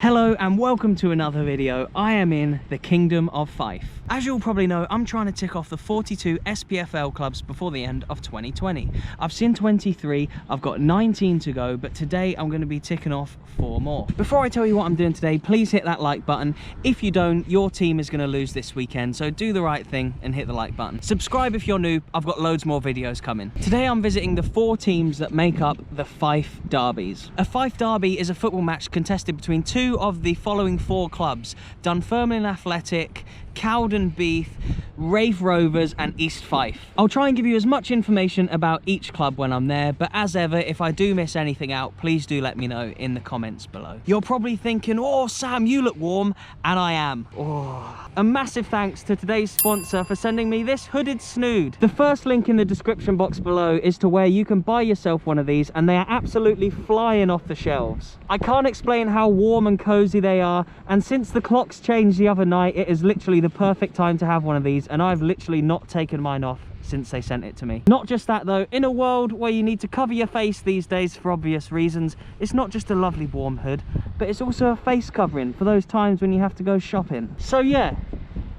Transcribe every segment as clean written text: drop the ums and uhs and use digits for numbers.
Hello and welcome to another video. I am in the Kingdom of Fife. As you'll probably know, I'm trying to tick off the 42 SPFL clubs before the end of 2020. I've seen 23, I've got 19 to go, but today I'm going to be ticking off 4 more. Before I tell you what I'm doing today, please hit that like button. If you don't, your team is going to lose this weekend, so do the right thing and hit the like button. Subscribe if you're new, I've got loads more videos coming. Today I'm visiting the 4 teams that make up the Fife Derbies. A Fife Derby is a football match contested between 2 of the following 4 clubs: Dunfermline Athletic, Cowdenbeath, Raith Rovers and East Fife. I'll try and give you as much information about each club when I'm there, but as ever, if I do miss anything out, please do let me know in the comments below. You're probably thinking, oh Sam, you look warm, and I am. Oh. A massive thanks to today's sponsor for sending me this hooded snood. The first link in the description box below is to where you can buy yourself one of these, and they are absolutely flying off the shelves. I can't explain how warm and cozy they are, and since the clocks changed the other night, it is literally the perfect time to have one of these, and I've literally not taken mine off since they sent it to me. Not just that though, in a world where you need to cover your face these days for obvious reasons, it's not just a lovely warm hood, but it's also a face covering for those times when you have to go shopping. So yeah,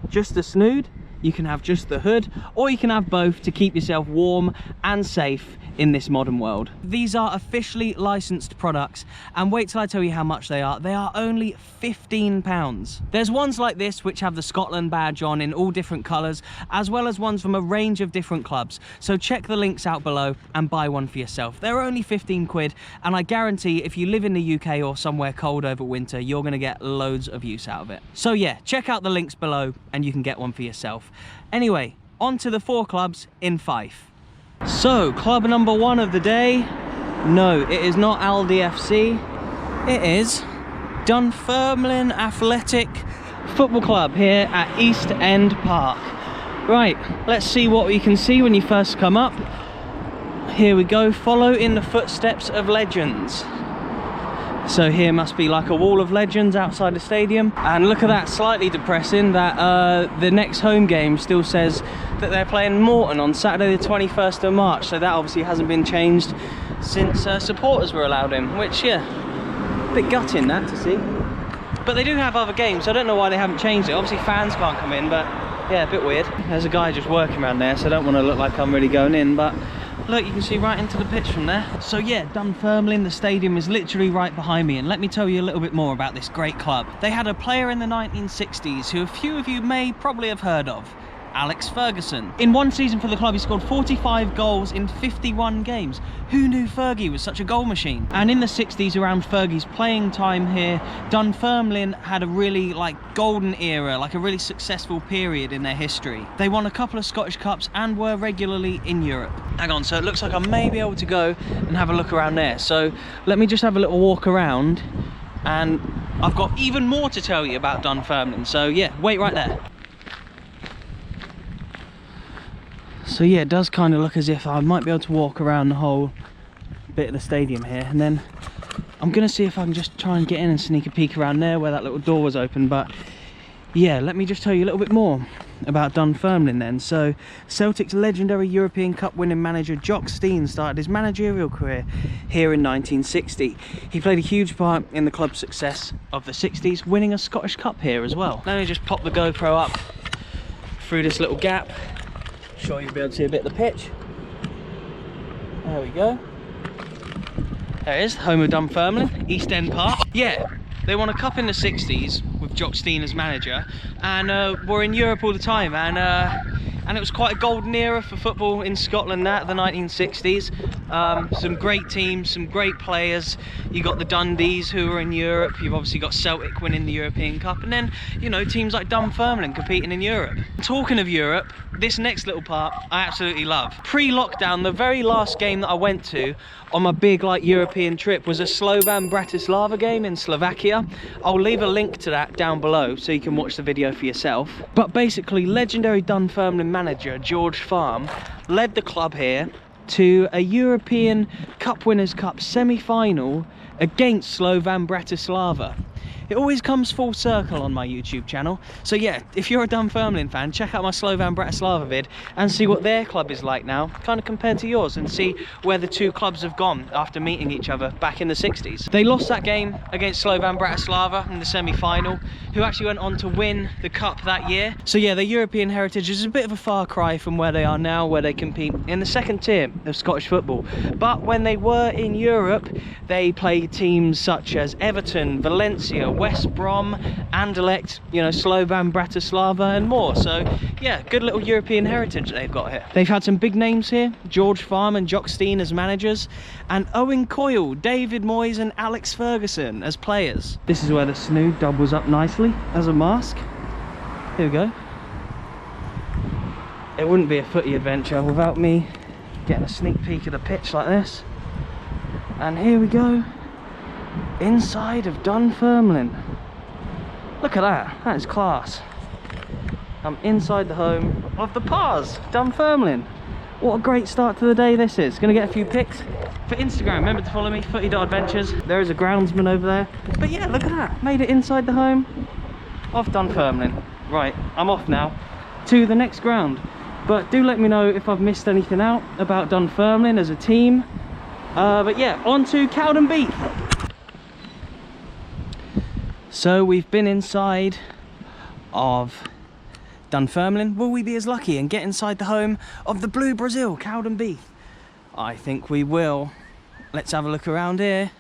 just the snood, you can have just the hood, or you can have both to keep yourself warm and safe in this modern world. These are officially licensed products, and wait till I tell you how much they are. They are only £15. There's ones like this which have the Scotland badge on in all different colours, as well as ones from a range of different clubs. So check the links out below and buy one for yourself. They're only 15 quid, and I guarantee if you live in the UK or somewhere cold over winter, you're gonna get loads of use out of it. So yeah, check out the links below and you can get one for yourself. Anyway, on to the 4 clubs in Fife. So, club number 1 of the day, no, it is not Aldi FC, it is Dunfermline Athletic Football Club here at East End Park. Right, let's see what we can see when you first come up. Here we go, follow in the footsteps of legends. So here must be like a wall of legends outside the stadium. And look at that, slightly depressing that the next home game still says that they're playing Morton on Saturday the 21st of March. So that obviously hasn't been changed since supporters were allowed in, which yeah, a bit gutting that to see. But they do have other games, so I don't know why they haven't changed it. Obviously fans can't come in, but yeah, a bit weird. There's a guy just working around there, so I don't want to look like I'm really going in, but look, you can see right into the pitch from there. So yeah, Dunfermline, the stadium is literally right behind me, and let me tell you a little bit more about this great club. They had a player in the 1960s who a few of you may probably have heard of, Alex Ferguson. In one season for the club, he scored 45 goals in 51 games. Who knew Fergie was such a goal machine? And in the 60s, around Fergie's playing time here, Dunfermline had a really golden era, like a really successful period in their history. They won a couple of Scottish Cups and were regularly in Europe. Hang on, so it looks like I may be able to go and have a look around there. So let me just have a little walk around, and I've got even more to tell you about Dunfermline. So yeah, wait right there. So yeah, it does kind of look as if I might be able to walk around the whole bit of the stadium here, and then I'm gonna see if I can just try and get in and sneak a peek around there where that little door was open. But yeah, let me just tell you a little bit more about Dunfermline then. So Celtic's legendary European Cup winning manager Jock Stein started his managerial career here in 1960. He played a huge part in the club's success of the 60s, winning a Scottish Cup here as well. Let me just pop the GoPro up through this little gap. Sure you'll be able to see a bit of the pitch. There we go. There it is, home of Dunfermline, East End Park. Yeah, they won a cup in the 60s with Jock Stein as manager, and were in Europe all the time, and it was quite a golden era for football in Scotland, the 1960s. Some great teams, some great players. You got the Dundees who were in Europe, you've obviously got Celtic winning the European Cup, and then, you know, teams like Dunfermline competing in Europe. Talking of Europe, this next little part I absolutely love. Pre-lockdown, the very last game that I went to on my big European trip was a Slovan Bratislava game in Slovakia. I'll leave a link to that down below so you can watch the video for yourself. But basically, legendary Dunfermline manager George Farm led the club here to a European Cup Winners' Cup semi-final against Slovan Bratislava. It always comes full circle on my YouTube channel. So yeah, if you're a Dunfermline fan, check out my Slovan Bratislava vid and see what their club is like now, kind of compared to yours, and see where the two clubs have gone after meeting each other back in the 60s. They lost that game against Slovan Bratislava in the semi-final, who actually went on to win the cup that year. So yeah, their European heritage is a bit of a far cry from where they are now, where they compete in the second tier of Scottish football. But when they were in Europe, they played teams such as Everton, Valencia, West Brom, Anderlecht, you know, Slovan Bratislava and more. So yeah, good little European heritage they've got here. They've had some big names here: George Farm and Jock Stein as managers, and Owen Coyle, David Moyes and Alex Ferguson as players. This is where the snoo doubles up nicely as a mask. Here we go. It wouldn't be a footy adventure without me getting a sneak peek of the pitch like this. And here we go, inside of Dunfermline. Look at that, that is class. I'm inside the home of the Pars, Dunfermline. What a great start to the day this is. Gonna get a few pics for Instagram. Remember to follow me, footy.adventures. There is a groundsman over there. But yeah, look at that, made it inside the home of Dunfermline. Right, I'm off now to the next ground. But do let me know if I've missed anything out about Dunfermline as a team. But yeah, on to Cowdenbeath. So we've been inside of Dunfermline. Will we be as lucky and get inside the home of the Blue Brazil, Cowdenbeath? I think we will. Let's have a look around here.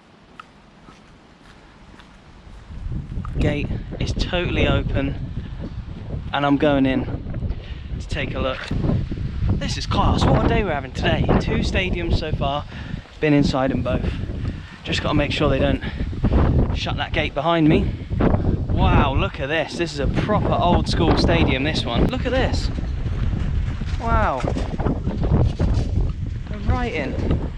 Gate is totally open and I'm going in to take a look. This is class. What a day we're having today. 2 stadiums so far. Been inside them both. Just got to make sure they don't shut that gate behind me. Wow, look at this. This is a proper old school stadium, this one. Look at this. Wow. We're right in.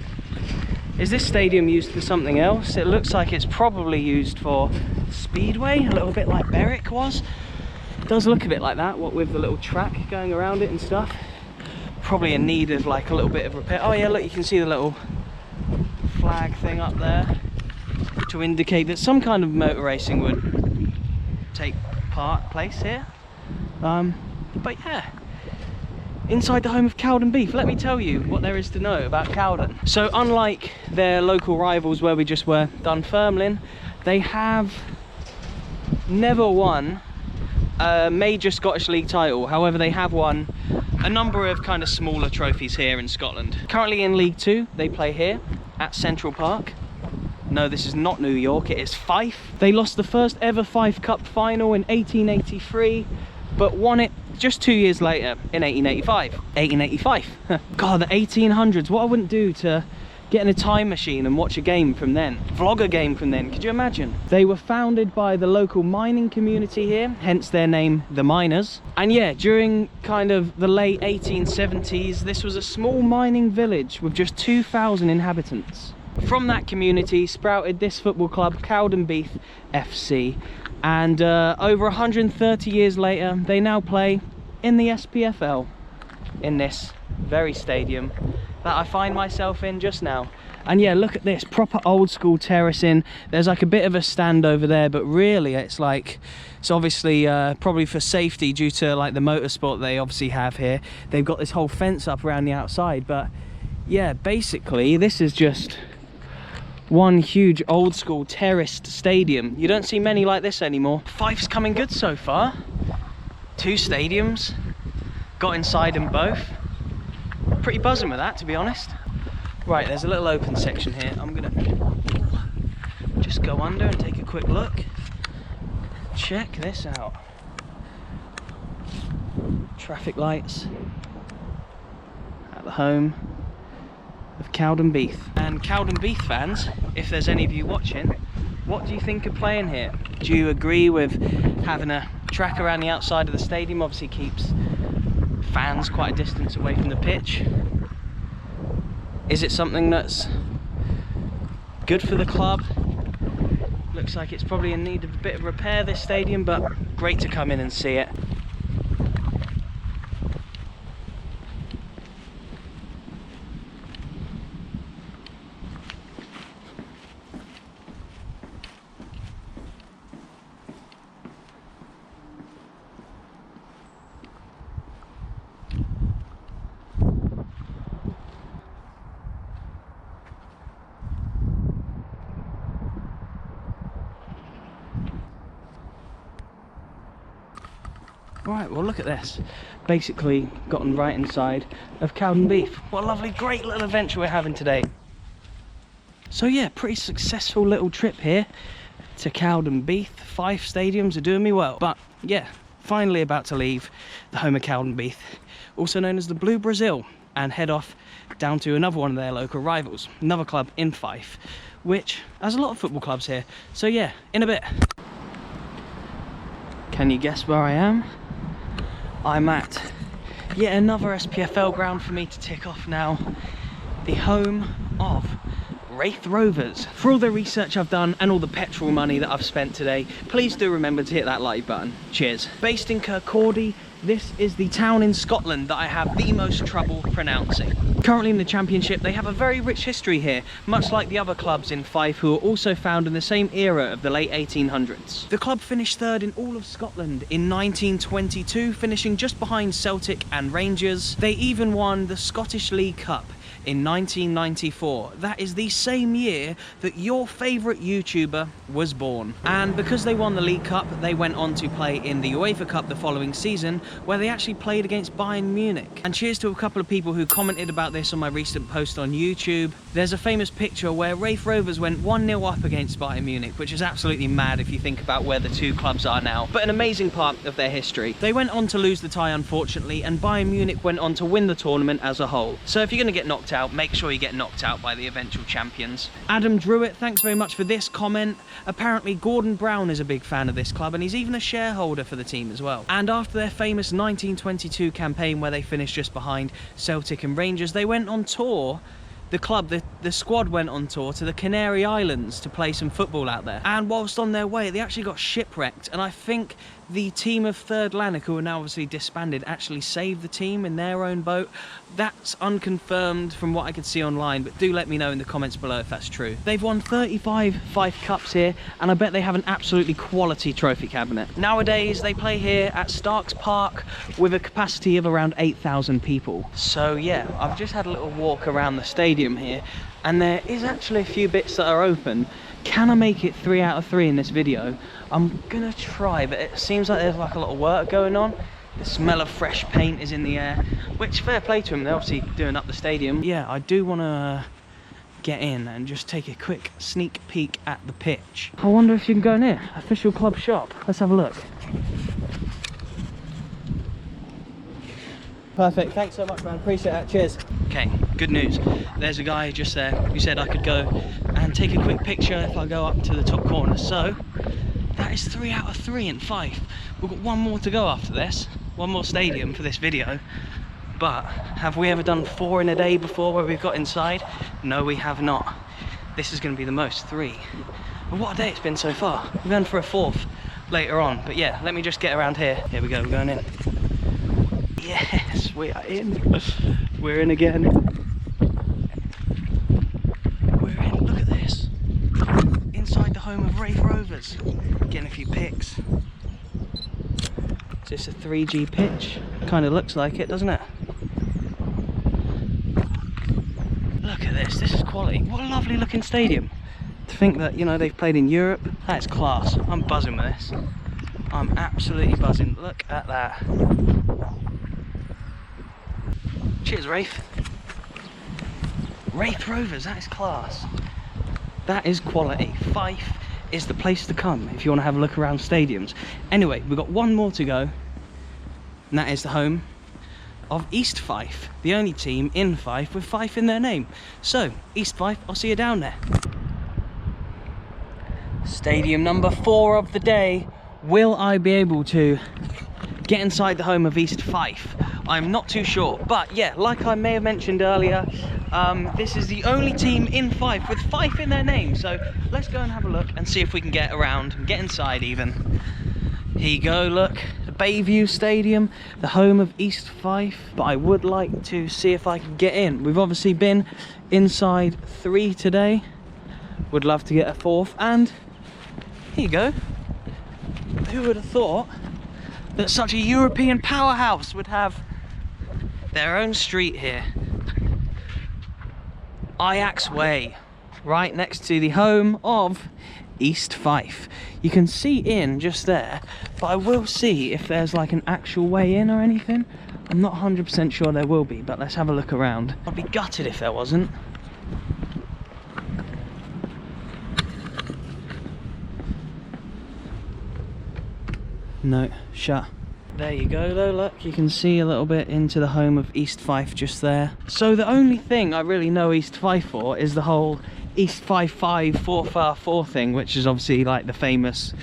Is this stadium used for something else? It looks like it's probably used for Speedway, a little bit like Berwick was. It does look a bit like that, what with the little track going around it and stuff. Probably in need of like a little bit of repair. Oh yeah, look, you can see the little flag thing up there to indicate that some kind of motor racing would take place here. But yeah, inside the home of Cowdenbeath. Let me tell you what there is to know about Cowden. So unlike their local rivals where we just were, Dunfermline, they have never won a major Scottish League title. However, they have won a number of kind of smaller trophies here in Scotland. Currently in League 2, they play here at Central Park. No, this is not New York, it is Fife. They lost the first ever Fife Cup final in 1883, but won it just 2 years later in 1885. 1885. God, the 1800s, what I wouldn't do to get in a time machine and watch a game from then. Vlog a game from then, could you imagine? They were founded by the local mining community here, hence their name, the Miners. And yeah, during kind of the late 1870s, this was a small mining village with just 2,000 inhabitants. From that community sprouted this football club, Cowdenbeath FC. And over 130 years later, they now play in the SPFL in this very stadium that I find myself in just now. And yeah, look at this, proper old school terracing. There's like a bit of a stand over there, but really it's like, it's obviously probably for safety due to like the motorsport they obviously have here. They've got this whole fence up around the outside, but yeah, basically this is just one huge old school terraced stadium. You don't see many like this anymore. Fife's coming good so far. 2 stadiums, got inside them both. Pretty buzzing with that, to be honest. Right, there's a little open section here. I'm gonna just go under and take a quick look. Check this out. Traffic lights at the home of Cowdenbeath. And Cowdenbeath fans, if there's any of you watching, what do you think of playing here? Do you agree with having a track around the outside of the stadium? Obviously keeps fans quite a distance away from the pitch. Is it something that's good for the club? Looks like it's probably in need of a bit of repair, this stadium, but great to come in and see it. Right, well look at this. Basically gotten right inside of Cowdenbeath. What a lovely, great little adventure we're having today. So yeah, pretty successful little trip here to Cowdenbeath. Fife stadiums are doing me well. But yeah, finally about to leave the home of Cowdenbeath, also known as the Blue Brazil, and head off down to another one of their local rivals, another club in Fife, which has a lot of football clubs here. So yeah, in a bit. Can you guess where I am? I'm at yet another SPFL ground for me to tick off now. The home of Raith Rovers. For all the research I've done and all the petrol money that I've spent today, please do remember to hit that like button. Cheers. Based in Kirkcaldy, this is the town in Scotland that I have the most trouble pronouncing. Currently in the Championship, they have a very rich history here, much like the other clubs in Fife who are also found in the same era of the late 1800s. The club finished third in all of Scotland in 1922, finishing just behind Celtic and Rangers. They even won the Scottish League Cup in 1994. That is the same year that your favourite YouTuber was born. And because they won the League Cup, they went on to play in the UEFA Cup the following season, where they actually played against Bayern Munich. And cheers to a couple of people who commented about this on my recent post on YouTube. There's a famous picture where Raith Rovers went 1-0 up against Bayern Munich, which is absolutely mad if you think about where the two clubs are now, but an amazing part of their history. They went on to lose the tie, unfortunately, and Bayern Munich went on to win the tournament as a whole. So if you're going to get knocked out, make sure you get knocked out by the eventual champions. Adam Druitt, thanks very much for this comment. Apparently Gordon Brown is a big fan of this club, and he's even a shareholder for the team as well. And after their famous 1922 campaign where they finished just behind Celtic and Rangers, they went on tour. The club, the squad went on tour to the Canary Islands to play some football out there. And whilst on their way, they actually got shipwrecked. And I think the team of Third Lanark, who are now obviously disbanded, actually saved the team in their own boat. That's unconfirmed from what I could see online, but do let me know in the comments below if that's true. They've won 35 Fife Cups here, and I bet they have an absolutely quality trophy cabinet. Nowadays, they play here at Starks Park with a capacity of around 8,000 people. So yeah, I've just had a little walk around the stadium here, and there is actually a few bits that are open. Can I make it 3 out of 3 in this video? I'm gonna try, but it seems like there's like a lot of work going on. The smell of fresh paint is in the air, which fair play to them, they're obviously doing up the stadium. Yeah, I do want to get in and just take a quick sneak peek at the pitch. I wonder if you can go in here. Official club shop. Let's have a look. Perfect, thanks so much man, appreciate that, cheers. Okay, good news. There's a guy just there who said I could go and take a quick picture if I go up to the top corner. So, that is 3 out of 3 in Fife. We've got one more to go after this. One more stadium for this video. But, have we ever done 4 in a day before where we've got inside? No, we have not. This is going to be the most, 3. But what a day it's been so far. We're going for a 4th later on. But yeah, let me just get around here. Here we go, we're going in. Yes, we are in. We're in again. We're in, look at this. Inside the home of Raith Rovers. Getting a few pics. Is this a 3G pitch? Kind of looks like it, doesn't it? Look at this, this is quality. What a lovely looking stadium. To think that, you know, they've played in Europe, that's class. I'm buzzing with this. I'm absolutely buzzing. Look at that. Cheers, Raith. Raith Rovers, that is class. That is quality. Fife is the place to come if you want to have a look around stadiums. Anyway, we've got one more to go, and that is the home of East Fife, the only team in Fife with Fife in their name. So, East Fife, I'll see you down there. Stadium number 4 of the day. Will I be able to get inside the home of East Fife? I'm not too sure, but yeah, like I may have mentioned earlier, this is the only team in Fife with Fife in their name, so let's go and have a look and see if we can get around and get inside even. Here you go, look, the Bayview Stadium, the home of East Fife, but I would like to see if I can get in. We've obviously been inside 3 today, would love to get a 4th, and here you go. Who would have thought that such a European powerhouse would have their own street here? Ajax Way, right next to the home of East Fife. You can see in just there, but I will see if there's like an actual way in or anything. I'm not 100% sure there will be, but let's have a look around. I'd be gutted if there wasn't. No, shut. There you go though, look, you can see a little bit into the home of East Fife just there. So the only thing I really know East Fife for is the whole East Fife 5 4-4 thing, which is obviously like the famous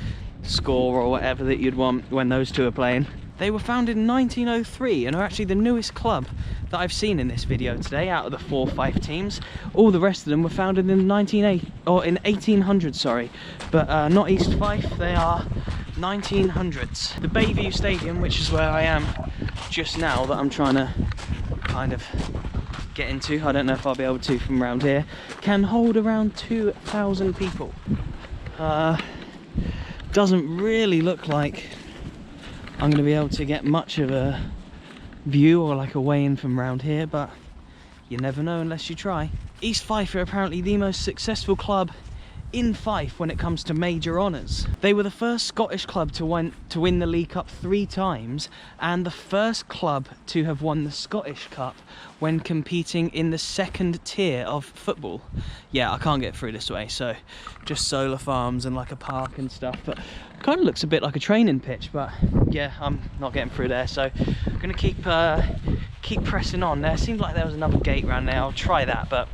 score or whatever that you'd want when those two are playing. They were founded in 1903 and are actually the newest club that I've seen in this video today out of the 4 Fife teams. All the rest of them were founded in 1800, sorry, but not East Fife, they are 1900s. The Bayview Stadium, which is where I am just now, that I'm trying to kind of get into, I don't know if I'll be able to from around here, can hold around 2,000 people. Doesn't really look like I'm going to be able to get much of a view or like a way in from around here, but you never know unless you try. East Fife are apparently the most successful club in Fife when it comes to major honours. They were the first Scottish club to win the League Cup 3 times and the first club to have won the Scottish Cup when competing in the 2nd tier of football. Yeah, I can't get through this way, so just solar farms and like a park and stuff, but kind of looks a bit like a training pitch, but yeah, I'm not getting through there, so I'm gonna keep pressing on. There seems like there was another gate around there. I'll try that, but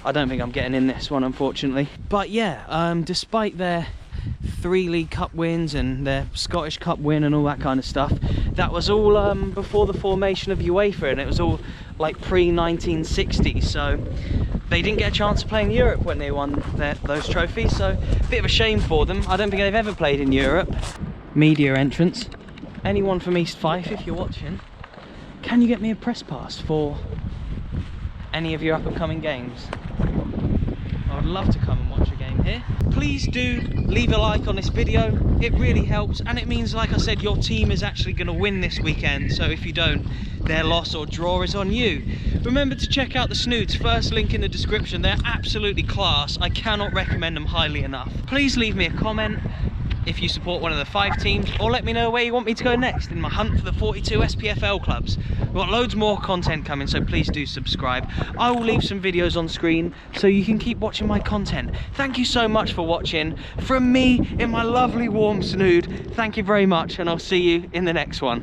I don't think I'm getting in this one, unfortunately. But yeah, despite their 3 League Cup wins and their Scottish Cup win and all that kind of stuff, that was all before the formation of UEFA, and it was all like pre-1960, so they didn't get a chance to play in Europe when they won those trophies, so a bit of a shame for them. I don't think they've ever played in Europe. Media entrance. Anyone from East Fife, if you're watching, can you get me a press pass for any of your up-and-coming games? I would love to come and watch a game here. Please do leave a like on this video, it really helps, and it means, like I said, your team is actually going to win this weekend, so if you don't, their loss or draw is on you. Remember to check out the Snoods, first link in the description. They're absolutely class, I cannot recommend them highly enough. Please leave me a comment if you support one of the 5 teams, or let me know where you want me to go next in my hunt for the 42 SPFL clubs. We've got loads more content coming, so please do subscribe. I will leave some videos on screen so you can keep watching my content. Thank you so much for watching. From me, in my lovely warm Snood, thank you very much, and I'll see you in the next one.